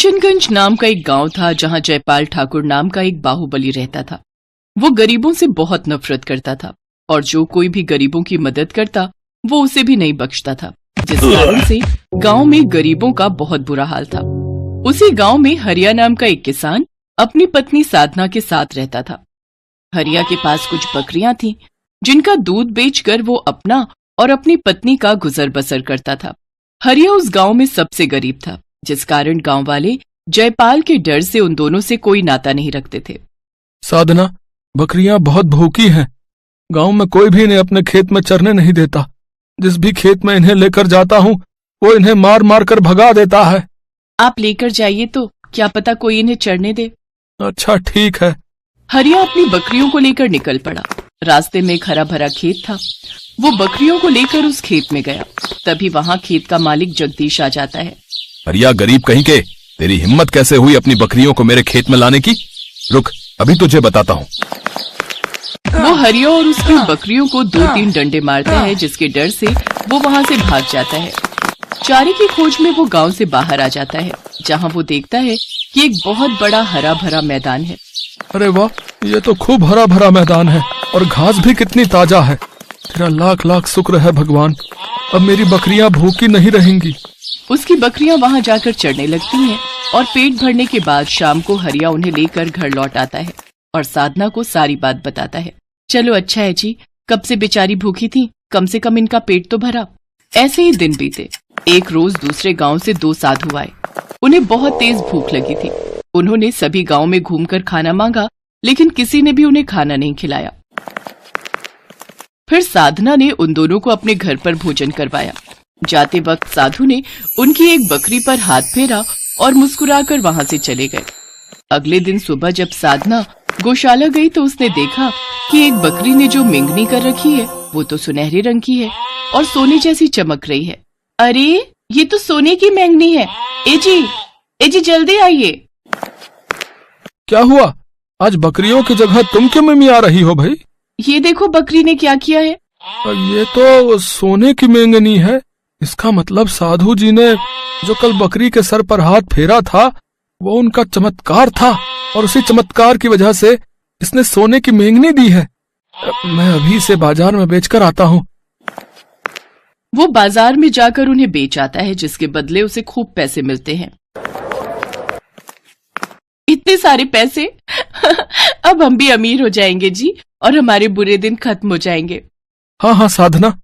किशनगंज नाम का एक गांव था जहां जयपाल ठाकुर नाम का एक बाहुबली रहता था। वो गरीबों से बहुत नफरत करता था और जो कोई भी गरीबों की मदद करता वो उसे भी नहीं बख्शता था, जिस कारण से गांव में गरीबों का बहुत बुरा हाल था। उसी गांव में हरिया नाम का एक किसान अपनी पत्नी साधना के साथ रहता था। हरिया के पास कुछ बकरियां थीं, जिनका दूध बेचकर वो अपना और अपनी पत्नी का गुजर बसर करता था। हरिया उस गांव में सबसे गरीब था, जिस कारण गांव वाले जयपाल के डर से उन दोनों से कोई नाता नहीं रखते थे। साधना, बकरियां बहुत भूखी हैं। गांव में कोई भी इन्हें अपने खेत में चरने नहीं देता। जिस भी खेत में इन्हें लेकर जाता हूँ वो इन्हें मार मार कर भगा देता है। आप लेकर जाइए तो क्या पता कोई इन्हें चरने दे। अच्छा, ठीक है। हरिया अपनी बकरियों को लेकर निकल पड़ा। रास्ते में एक हरा भरा खेत था। वो बकरियों को लेकर उस खेत में गया। तभी वहाँ खेत का मालिक जगदीश आ जाता है। हरिया, गरीब कहीं के, तेरी हिम्मत कैसे हुई अपनी बकरियों को मेरे खेत में लाने की? रुक, अभी तुझे बताता हूँ। वो हरिया और उसकी बकरियों को 2-3 डंडे मारता है, जिसके डर से वो वहाँ से भाग जाता है। चारे की खोज में वो गांव से बाहर आ जाता है, जहाँ वो देखता है कि एक बहुत बड़ा हरा भरा मैदान है। अरे वाह, ये तो खूब हरा भरा मैदान है और घास भी कितनी ताजा है। तेरा लाख लाख शुक्र है भगवान, अब मेरी बकरियां भूखी नहीं रहेंगी। उसकी बकरियां वहां जाकर चढ़ने लगती हैं और पेट भरने के बाद शाम को हरिया उन्हें लेकर घर लौट आता है और साधना को सारी बात बताता है। चलो अच्छा है जी, कब से बेचारी भूखी थी, कम से कम इनका पेट तो भरा। ऐसे ही दिन बीते। एक रोज दूसरे गांव से 2 साधु आए। उन्हें बहुत तेज भूख लगी थी। उन्होंने सभी गांव में घूमकर खाना मांगा, लेकिन किसी ने भी उन्हें खाना नहीं खिलाया। फिर साधना ने उन दोनों को अपने घर पर भोजन करवाया। जाते वक्त साधु ने उनकी एक बकरी पर हाथ फेरा और मुस्कुराकर वहां से चले गए। अगले दिन सुबह जब साधना गौशाला गई तो उसने देखा कि एक बकरी ने जो मेंगनी कर रखी है वो तो सुनहरे रंग की है और सोने जैसी चमक रही है। अरे, ये तो सोने की मेंगनी है। ए जी जल्दी आइए। क्या हुआ? आज बकरियों की जगह तुम क्यों मिमिया रही हो भाई? ये देखो बकरी ने क्या किया है। ये तो सोने की मेंगनी है। इसका मतलब साधु जी ने जो कल बकरी के सर पर हाथ फेरा था वो उनका चमत्कार था और उसी चमत्कार की वजह से इसने सोने की मेंगनी दी है। मैं अभी से बाजार में बेचकर आता हूँ। वो बाजार में जाकर उन्हें बेच आता है, जिसके बदले उसे खूब पैसे मिलते हैं। इतने सारे पैसे अब हम भी अमीर हो जाएंगे जी, और हमारे बुरे दिन खत्म हो जाएंगे। हाँ साधना।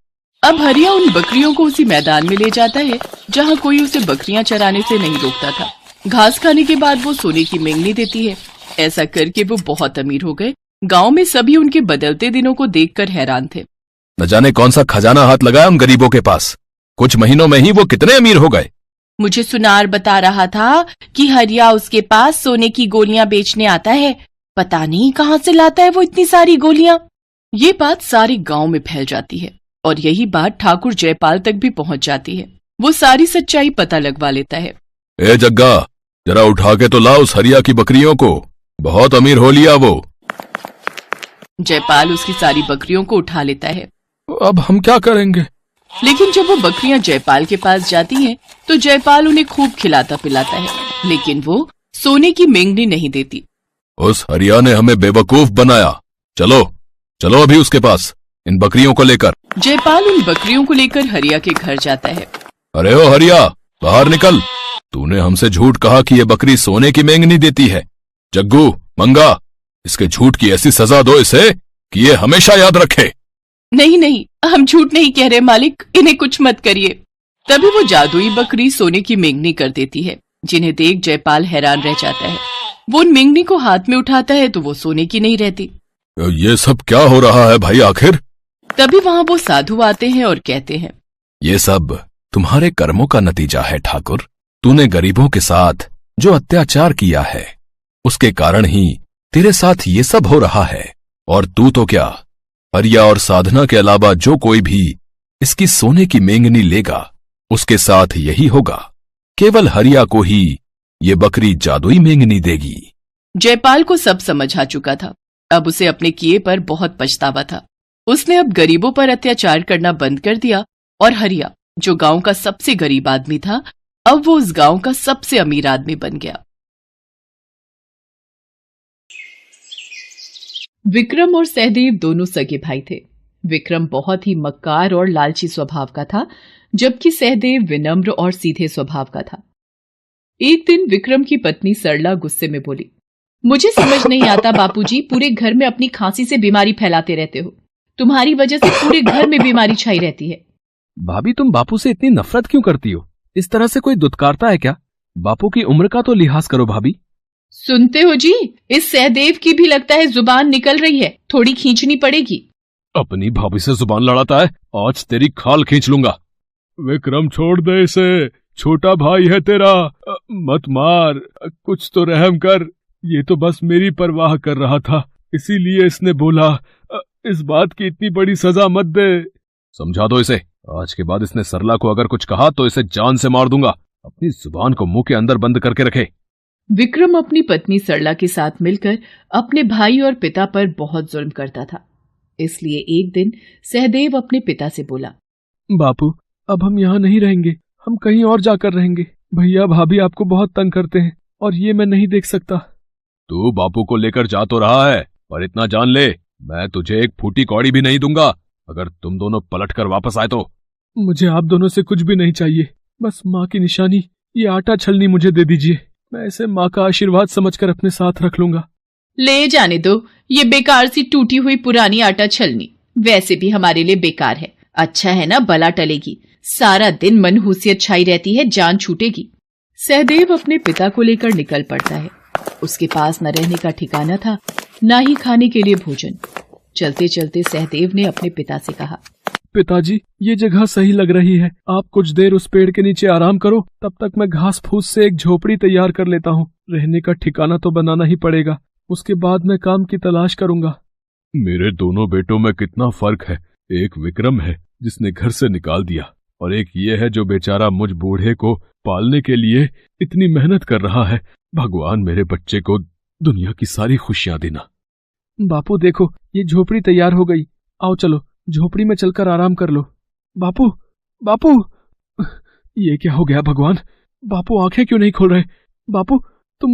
अब हरिया उन बकरियों को उसी मैदान में ले जाता है जहाँ कोई उसे बकरियां चराने से नहीं रोकता था। घास खाने के बाद वो सोने की मेंगनी देती है। ऐसा करके वो बहुत अमीर हो गए। गांव में सभी उनके बदलते दिनों को देखकर हैरान थे। न जाने कौन सा खजाना हाथ लगाया उन गरीबों के पास। कुछ महीनों में ही वो कितने अमीर हो गए। मुझे सुनार बता रहा था कि हरिया उसके पास सोने की गोलियां बेचने आता है। पता नहीं कहाँ से लाता है वो इतनी सारी गोलियां। ये बात सारे गांव में फैल जाती है और यही बात ठाकुर जयपाल तक भी पहुंच जाती है। वो सारी सच्चाई पता लगवा लेता है। ए जग्गा, जरा उठा के तो ला उस हरिया की बकरियों को। बहुत अमीर हो लिया वो। जयपाल उसकी सारी बकरियों को उठा लेता है। अब हम क्या करेंगे? लेकिन जब वो बकरियां जयपाल के पास जाती हैं, तो जयपाल उन्हें खूब खिलाता पिलाता है, लेकिन वो सोने की मेंगनी नहीं देती। उस हरिया ने हमें बेवकूफ बनाया। चलो चलो अभी उसके पास इन बकरियों को लेकर। जयपाल उन बकरियों को लेकर हरिया के घर जाता है। अरे ओ हरिया, बाहर निकल। तूने हमसे झूठ कहा कि ये बकरी सोने की मेंगनी देती है। जग्गू, मंगा, इसके झूठ की ऐसी सजा दो इसे कि ये हमेशा याद रखे। नहीं, हम झूठ नहीं कह रहे मालिक, इन्हें कुछ मत करिए। तभी वो जादुई बकरी सोने की मेंगनी कर देती है, जिन्हें देख जयपाल हैरान रह जाता है। वो उन मेंगनी को हाथ में उठाता है तो वो सोने की नहीं रहती। ये सब क्या हो रहा है भाई आखिर? तभी वहाँ वो साधु आते हैं और कहते हैं, ये सब तुम्हारे कर्मों का नतीजा है ठाकुर। तूने गरीबों के साथ जो अत्याचार किया है उसके कारण ही तेरे साथ ये सब हो रहा है। और तू तो क्या, हरिया और साधना के अलावा जो कोई भी इसकी सोने की मेंगनी लेगा उसके साथ यही होगा। केवल हरिया को ही ये बकरी जादुई मेंगनी देगी। जयपाल को सब समझ आ चुका था। अब उसे अपने किए पर बहुत पछतावा था। उसने अब गरीबों पर अत्याचार करना बंद कर दिया और हरिया, जो गांव का सबसे गरीब आदमी था, अब वो उस गांव का सबसे अमीर आदमी बन गया। विक्रम और सहदेव दोनों सगे भाई थे। विक्रम बहुत ही मक्कार और लालची स्वभाव का था, जबकि सहदेव विनम्र और सीधे स्वभाव का था। एक दिन विक्रम की पत्नी सरला गुस्से में बोली, मुझे समझ नहीं आता बापूजी, पूरे घर में अपनी खांसी से बीमारी फैलाते रहते हो। तुम्हारी वजह से पूरे घर में बीमारी छाई रहती है। भाभी, तुम बापू से इतनी नफरत क्यों करती हो? इस तरह से कोई दुत्कारता है क्या? बापू की उम्र का तो लिहाज करो भाभी। सुनते हो जी, इस सहदेव की भी लगता है जुबान निकल रही है, थोड़ी खींचनी पड़ेगी। अपनी भाभी से जुबान लड़ाता है, आज तेरी खाल खींच लूंगा। विक्रम, छोड़ दे इसे, छोटा भाई है तेरा, मत मार, कुछ तो रहम कर। ये तो बस मेरी परवाह कर रहा था, इसीलिए इसने बोला। इस बात की इतनी बड़ी सजा मत दे। समझा दो इसे, आज के बाद इसने सरला को अगर कुछ कहा तो इसे जान से मार दूंगा। अपनी जुबान को मुंह के अंदर बंद करके रखे। विक्रम अपनी पत्नी सरला के साथ मिलकर अपने भाई और पिता पर बहुत जुल्म करता था। इसलिए एक दिन सहदेव अपने पिता से बोला, बापू, अब हम यहाँ नहीं रहेंगे, हम कहीं और जाकर रहेंगे। भैया भाभी आपको बहुत तंग करते हैं और ये मैं नहीं देख सकता। तू बापू को लेकर जा तो रहा है, पर इतना जान ले, मैं तुझे एक फूटी कौड़ी भी नहीं दूंगा अगर तुम दोनों पलट कर वापस आए तो। मुझे आप दोनों से कुछ भी नहीं चाहिए, बस माँ की निशानी, ये आटा छलनी मुझे दे दीजिए। मैं इसे माँ का आशीर्वाद समझकर अपने साथ रख लूंगा। ले जाने दो, ये बेकार सी टूटी हुई पुरानी आटा छलनी वैसे भी हमारे लिए बेकार है। अच्छा है ना, बला टलेगी, सारा दिन मनहूसियत छाई रहती है, जान छूटेगी। सहदेव अपने पिता को लेकर निकल पड़ता है। उसके पास न रहने का ठिकाना था, न ही खाने के लिए भोजन। चलते चलते सहदेव ने अपने पिता से कहा, पिताजी, ये जगह सही लग रही है, आप कुछ देर उस पेड़ के नीचे आराम करो, तब तक मैं घास फूस से एक झोपड़ी तैयार कर लेता हूँ। रहने का ठिकाना तो बनाना ही पड़ेगा, उसके बाद मैं काम की तलाश करूंगा। मेरे दोनों बेटों में कितना फर्क है। एक विक्रम है जिसने घर से निकाल दिया, और एक ये है जो बेचारा मुझ बूढ़े को पालने के लिए इतनी मेहनत कर रहा है। भगवान मेरे बच्चे को दुनिया की सारी खुशियां देना। बापू देखो, ये झोपड़ी तैयार हो गई, आओ चलो झोपड़ी में चलकर आराम कर लो। बापू, बापू, ये क्या हो गया भगवान? बापू आंखें क्यों नहीं खोल रहे? बापू, तुम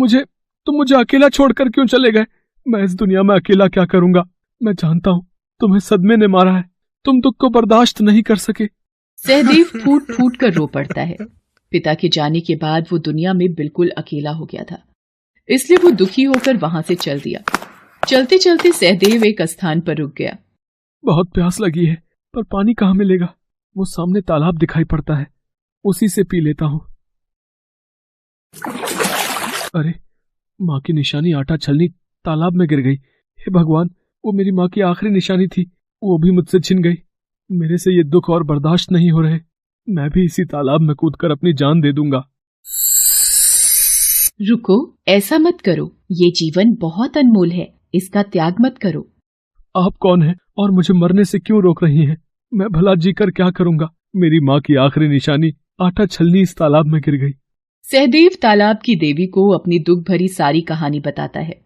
मुझे अकेला छोड़कर क्यों चले गए? मैं इस दुनिया में अकेला क्या करूंगा? मैं जानता हूँ तुम्हें सदमे ने मारा है, तुम दुख को बर्दाश्त नहीं कर सके। सहदेव फूट फूट कर रो पड़ता है। पिता के जाने के बाद वो दुनिया में बिल्कुल अकेला हो गया था, इसलिए वो दुखी होकर वहां से चल दिया। चलते चलते सहदेव एक स्थान पर रुक गया। बहुत प्यास लगी है, पर पानी कहाँ मिलेगा? वो सामने तालाब दिखाई पड़ता है, उसी से पी लेता हूँ। अरे, माँ की निशानी आटा छलनी तालाब में गिर गई। हे भगवान, वो मेरी माँ की आखिरी निशानी थी, वो भी मुझसे छिन गई। मेरे से ये दुख और बर्दाश्त नहीं हो रहे, मैं भी इसी तालाब में कूदकर अपनी जान दे दूंगा। रुको, ऐसा मत करो, ये जीवन बहुत अनमोल है, इसका त्याग मत करो। आप कौन हैं और मुझे मरने से क्यों रोक रही हैं? मैं भला जीकर क्या करूंगा? मेरी माँ की आखिरी निशानी आटा छलनी इस तालाब में गिर गई। सहदेव तालाब की देवी को अपनी दुख भरी सारी कहानी बताता है।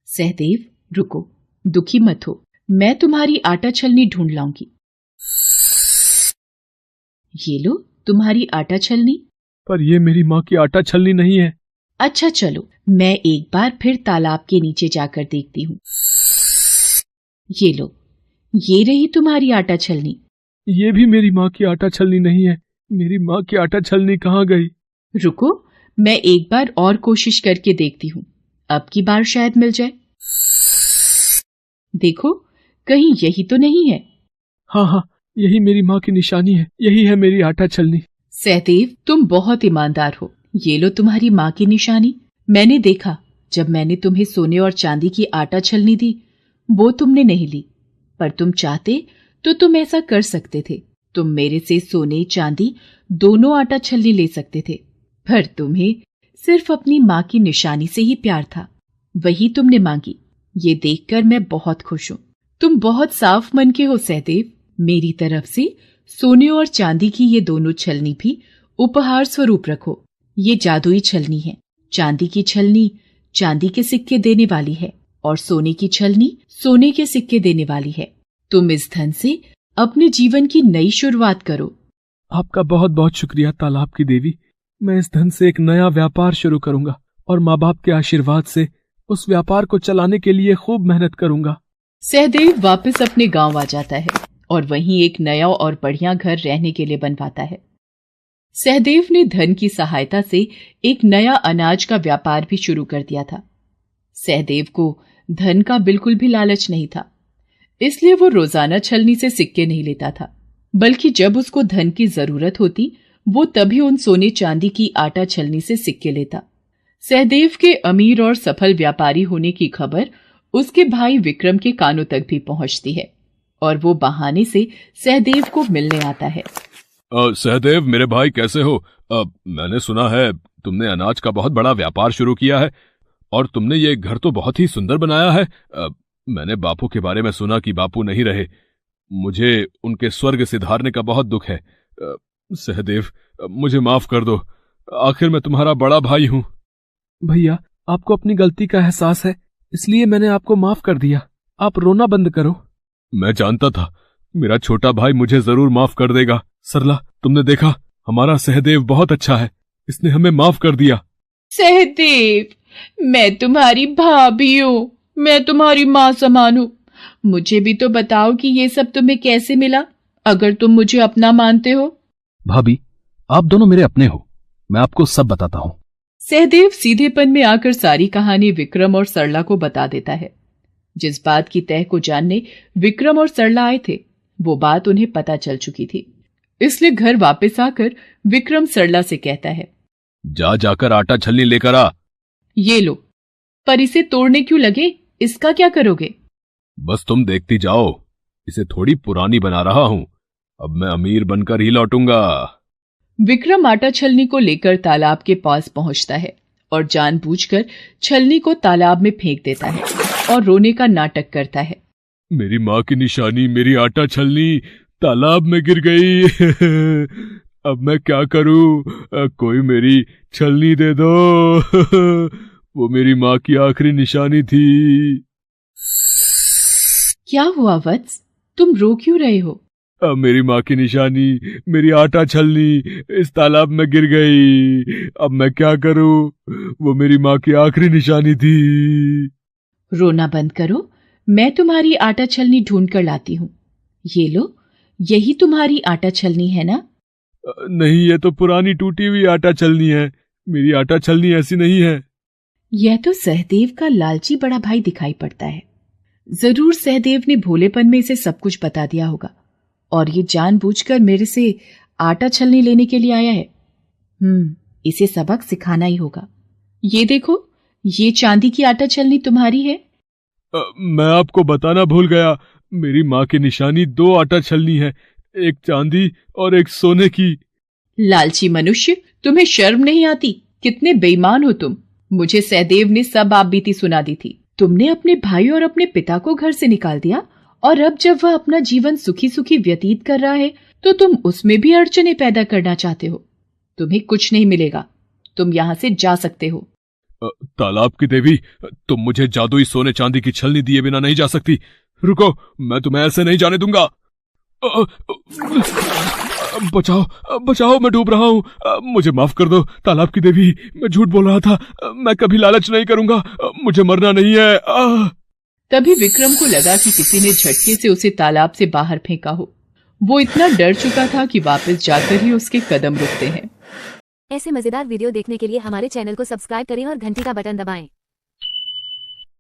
सहदेव, रुको, दुखी मत हो, मैं तुम्हारी आटा छलनी ढूंढ लाऊंगी। ये लो तुम्हारी आटा छलनी। पर ये मेरी माँ की आटा छलनी नहीं है। अच्छा चलो, मैं एक बार फिर तालाब के नीचे जाकर देखती हूँ। ये लो, ये रही तुम्हारी आटा छलनी। ये भी मेरी माँ की आटा छलनी नहीं है। मेरी माँ की आटा छलनी कहाँ गई? रुको, मैं एक बार और कोशिश करके देखती हूँ, अब की बार शायद मिल जाए। देखो, कहीं यही तो नहीं है। हाँ, यही मेरी माँ की निशानी है, यही है मेरी आटा छलनी। सहदेव, तुम बहुत ईमानदार हो। ये लो तुम्हारी माँ की निशानी। मैंने देखा, जब मैंने तुम्हें सोने और चांदी की आटा छलनी दी, वो तुमने नहीं ली, पर तुम चाहते तो तुम ऐसा कर सकते थे। तुम मेरे से सोने चांदी दोनों आटा छलनी ले सकते थे, पर तुम्हें सिर्फ अपनी माँ की निशानी से ही प्यार था, वही तुमने मांगी। ये देखकर मैं बहुत खुश हूँ। तुम बहुत साफ मन के हो सहदेव। मेरी तरफ से सोने और चांदी की ये दोनों छलनी भी उपहार स्वरूप रखो। ये जादुई छलनी है। चांदी की छलनी चांदी के सिक्के देने वाली है और सोने की छलनी सोने के सिक्के देने वाली है। तुम इस धन से अपने जीवन की नई शुरुआत करो। आपका बहुत बहुत शुक्रिया तालाब की देवी। मैं इस धन से एक नया व्यापार शुरू करूंगा और माँ बाप के आशीर्वाद से उस व्यापार को चलाने के लिए खूब मेहनत करूंगा। सहदेव वापस अपने गांव आ जाता है और वहीं एक नया और बढ़िया घर रहने के लिए बनवाता है। सहदेव ने धन की सहायता से एक नया अनाज का व्यापार भी शुरू कर दिया था। सहदेव को धन का बिल्कुल भी लालच नहीं था, इसलिए वो रोजाना छलनी से सिक्के नहीं लेता था, बल्कि जब उसको धन की जरूरत होती वो तभी उन सोने चांदी की आटा छलनी से सिक्के लेता। सहदेव के अमीर और सफल व्यापारी होने की खबर उसके भाई विक्रम के कानों तक भी पहुंचती है और वो बहाने से सहदेव को मिलने आता है। सहदेव मेरे भाई कैसे हो? मैंने सुना है तुमने अनाज का बहुत बड़ा व्यापार शुरू किया है और तुमने ये घर तो बहुत ही सुंदर बनाया है। मैंने बापू के बारे में सुना कि बापू नहीं रहे, मुझे उनके स्वर्ग सिधारने का बहुत दुख है। सहदेव मुझे माफ कर दो, आखिर मैं तुम्हारा बड़ा भाई हूँ। भैया, आपको अपनी गलती का एहसास है, इसलिए मैंने आपको माफ कर दिया। आप रोना बंद करो। मैं जानता था मेरा छोटा भाई मुझे जरूर माफ कर देगा। सरला, तुमने देखा हमारा सहदेव बहुत अच्छा है, इसने हमें माफ कर दिया। सहदेव, मैं तुम्हारी भाभी हूँ, मैं तुम्हारी माँ समान हूँ। मुझे भी तो बताओ कि ये सब तुम्हें कैसे मिला, अगर तुम मुझे अपना मानते हो। भाभी, आप दोनों मेरे अपने हो, मैं आपको सब बताता हूँ। सहदेव सीधेपन में आकर सारी कहानी विक्रम और सरला को बता देता है। जिस बात की तह को जानने विक्रम और सरला आए थे वो बात उन्हें पता चल चुकी थी, इसलिए घर वापस आकर विक्रम सरला से कहता है, जाकर आटा छलनी लेकर आ। ये लो, पर इसे तोड़ने क्यों लगे, इसका क्या करोगे? बस तुम देखती जाओ, इसे थोड़ी पुरानी बना रहा हूं, अब मैं अमीर बनकर ही लौटूंगा। विक्रम आटा छलनी को लेकर तालाब के पास पहुंचता है और जानबूझकर छलनी को तालाब में फेंक देता है और रोने का नाटक करता है। मेरी माँ की निशानी, मेरी आटा छलनी तालाब में गिर गई। अब मैं क्या करूं? कोई मेरी छलनी दे दो। वो मेरी माँ की आखिरी निशानी थी। क्या हुआ वत्स, तुम रो क्यों रहे हो? अब मेरी माँ की निशानी, मेरी आटा छलनी इस तालाब में गिर गई। अब मैं क्या करूं? वो मेरी माँ की आखिरी निशानी थी। रोना बंद करो, मैं तुम्हारी आटा छलनी ढूंढ कर लाती हूँ। ये लो, यही तुम्हारी आटा छलनी है ना? नहीं, ये तो पुरानी टूटी हुई आटा छलनी है, मेरी आटा छलनी ऐसी नहीं है। यह तो सहदेव का लालची बड़ा भाई दिखाई पड़ता है। जरूर सहदेव ने भोलेपन में इसे सब कुछ बता दिया होगा और ये जानबूझकर मेरे से आटा छलनी लेने के लिए आया है। इसे सबक सिखाना ही होगा। ये देखो, ये चांदी की आटा छलनी तुम्हारी है। मैं आपको बताना भूल गया, मेरी माँ की निशानी 2 आटा छलनी है, एक चांदी और एक सोने की। लालची मनुष्य, तुम्हें शर्म नहीं आती? कितने बेईमान हो तुम। मुझे सहदेव ने सब आप बीती सुना दी थी। तुमने अपने भाई और अपने पिता को घर से निकाल दिया और अब जब वह अपना जीवन सुखी सुखी व्यतीत कर रहा है तो तुम उसमें भी अड़चने पैदा करना चाहते हो। तुम्हें कुछ नहीं मिलेगा, तुम यहाँ से जा सकते हो। तालाब की देवी, तुम मुझे जादुई सोने चांदी की छलनी दिए बिना नहीं जा सकती। रुको, मैं तुम्हें ऐसे नहीं जाने दूंगा। बचाओ, बचाओ, मैं डूब रहा हूँ, मुझे माफ कर दो तालाब की देवी, मैं झूठ बोल रहा था, मैं कभी लालच नहीं करूंगा, मुझे मरना नहीं है। तभी विक्रम को लगा कि किसी ने झटके से उसे तालाब से बाहर फेंका हो। वो इतना डर चुका था कि वापस जाकर ही उसके कदम रुकते हैं। ऐसे मजेदार वीडियो देखने के लिए हमारे चैनल को सब्सक्राइब करें और घंटी का बटन दबाएं।